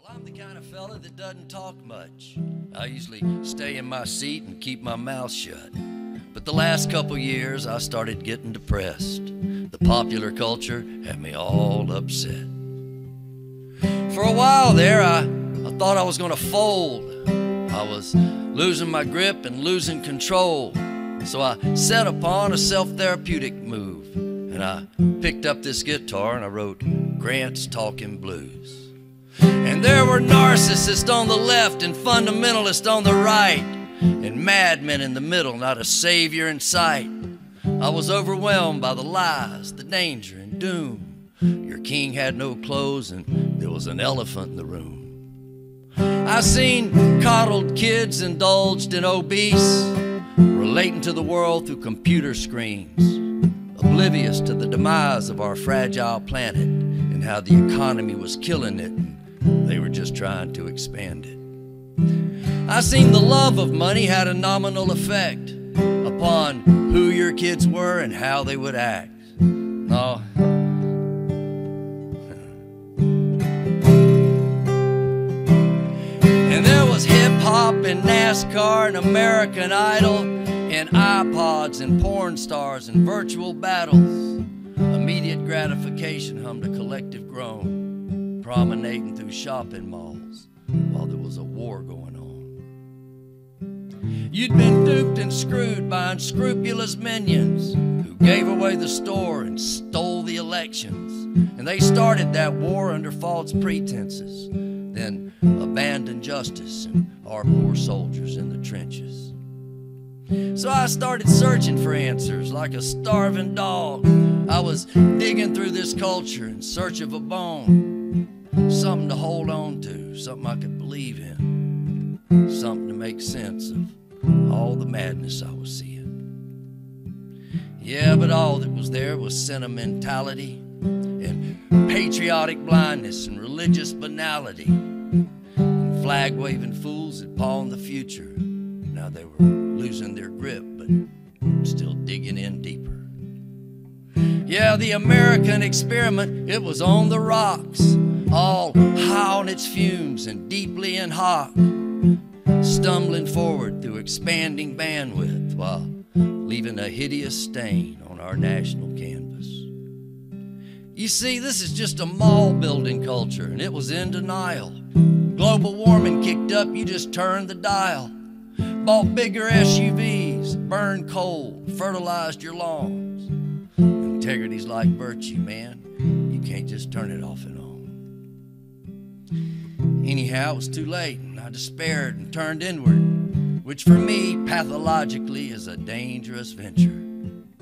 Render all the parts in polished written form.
Well, I'm the kind of fella that doesn't talk much. I usually stay in my seat and keep my mouth shut. But the last couple years, I started getting depressed. The popular culture had me all upset. For a while there, I thought I was going to fold. I was losing my grip and losing control. So I set upon a self-therapeutic move. And I picked up this guitar and I wrote Grant's Talking Blues. And there were narcissists on the left and fundamentalists on the right, and madmen in the middle, not a savior in sight. I was overwhelmed by the lies, the danger, and doom. Your king had no clothes and there was an elephant in the room. I seen coddled kids indulged in obese, relating to the world through computer screens, oblivious to the demise of our fragile planet and how the economy was killing it. They were just trying to expand it. I seen the love of money had a nominal effect upon who your kids were and how they would act. No. And there was hip-hop and NASCAR and American Idol and iPods and porn stars and virtual battles. Immediate gratification hummed a collective groan, promenading through shopping malls while there was a war going on. You'd been duped and screwed by unscrupulous minions who gave away the store and stole the elections. And they started that war under false pretenses, then abandoned justice and our poor soldiers in the trenches. So I started searching for answers like a starving dog. I was digging through this culture in search of a bone, something to hold on to, something I could believe in, something to make sense of all the madness I was seeing. Yeah, but all that was there was sentimentality and patriotic blindness and religious banality and flag-waving fools that pawned the future. Now they were losing their grip, but still digging in deeper. Yeah, the American experiment, it was on the rocks, all high on its fumes and deeply in hock, stumbling forward through expanding bandwidth while leaving a hideous stain on our national canvas. You see, this is just a mall-building culture, and it was in denial. Global warming kicked up, you just turned the dial. Bought bigger SUVs, burned coal, fertilized your lawns. Integrity's like virtue, man. You can't just turn it off and on. Anyhow, it was too late, and I despaired and turned inward, which for me, pathologically, is a dangerous venture.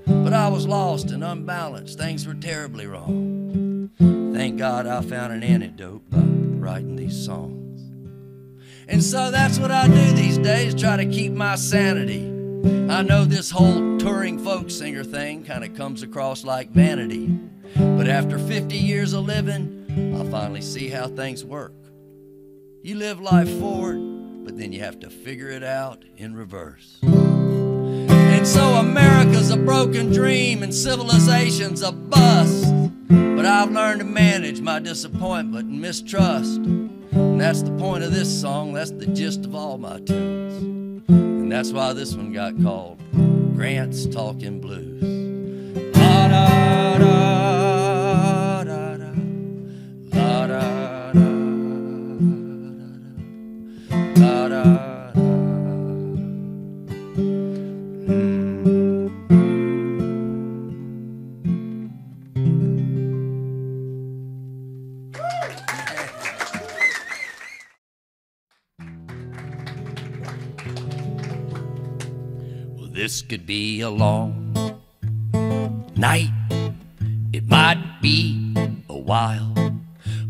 But I was lost and unbalanced. Things were terribly wrong. Thank God I found an antidote by writing these songs. And so that's what I do these days, try to keep my sanity. I know this whole touring folk singer thing kind of comes across like vanity. But after 50 years of living, I finally see how things work. You live life forward, but then you have to figure it out in reverse. And so America's a broken dream and civilization's a bust. But I've learned to manage my disappointment and mistrust. And that's the point of this song, that's the gist of all my tunes. And that's why this one got called Grant's Talking Blues. La da da da da, la da da da, la da da. This could be a long night. It might be a while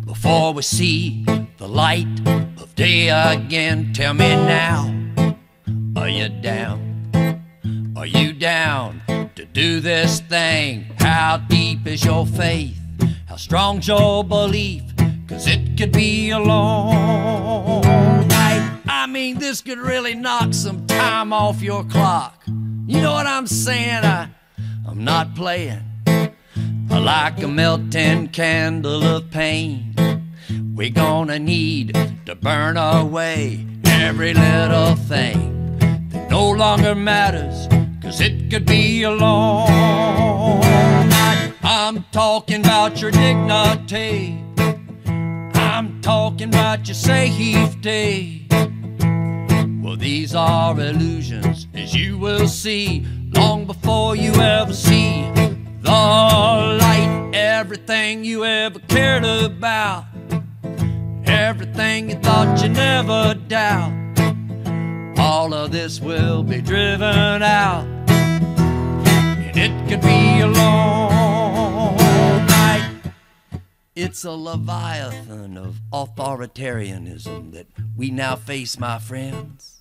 before we see the light of day again. Tell me now, are you down? Are you down to do this thing? How deep is your faith? How strong's your belief? 'Cause it could be a long night. I mean, this could really knock some time off your clock. You know what I'm saying? I'm not playing. I like a melting candle of pain we're gonna need to burn away every little thing that no longer matters, 'cause it could be a long night. I'm talking about your dignity, I'm talking about your safety. Well, these are illusions, as you will see, long before you ever see the light. Everything you ever cared about, everything you thought you'd never doubt, all of this will be driven out, and it could be a long night. It's a leviathan of authoritarianism that we now face, my friends.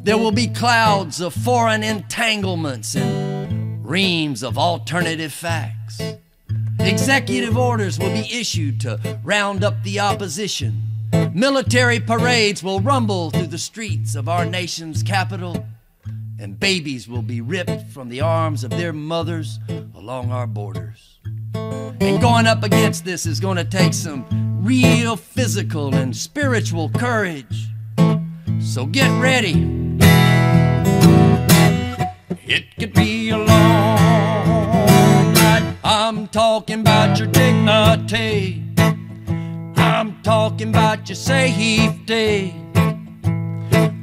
There will be clouds of foreign entanglements and reams of alternative facts. Executive orders will be issued to round up the opposition. Military parades will rumble through the streets of our nation's capital, and babies will be ripped from the arms of their mothers along our borders. And going up against this is going to take some real physical and spiritual courage. So get ready. It could be a long night. I'm talking about your dignity, I'm talking about your safety.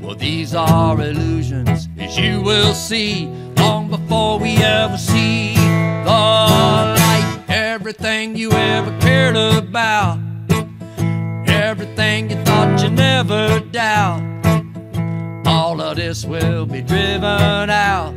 Well, these are illusions, as you will see, long before we ever see the light. Everything you ever cared about, everything you thought you never doubt, all of this will be driven out,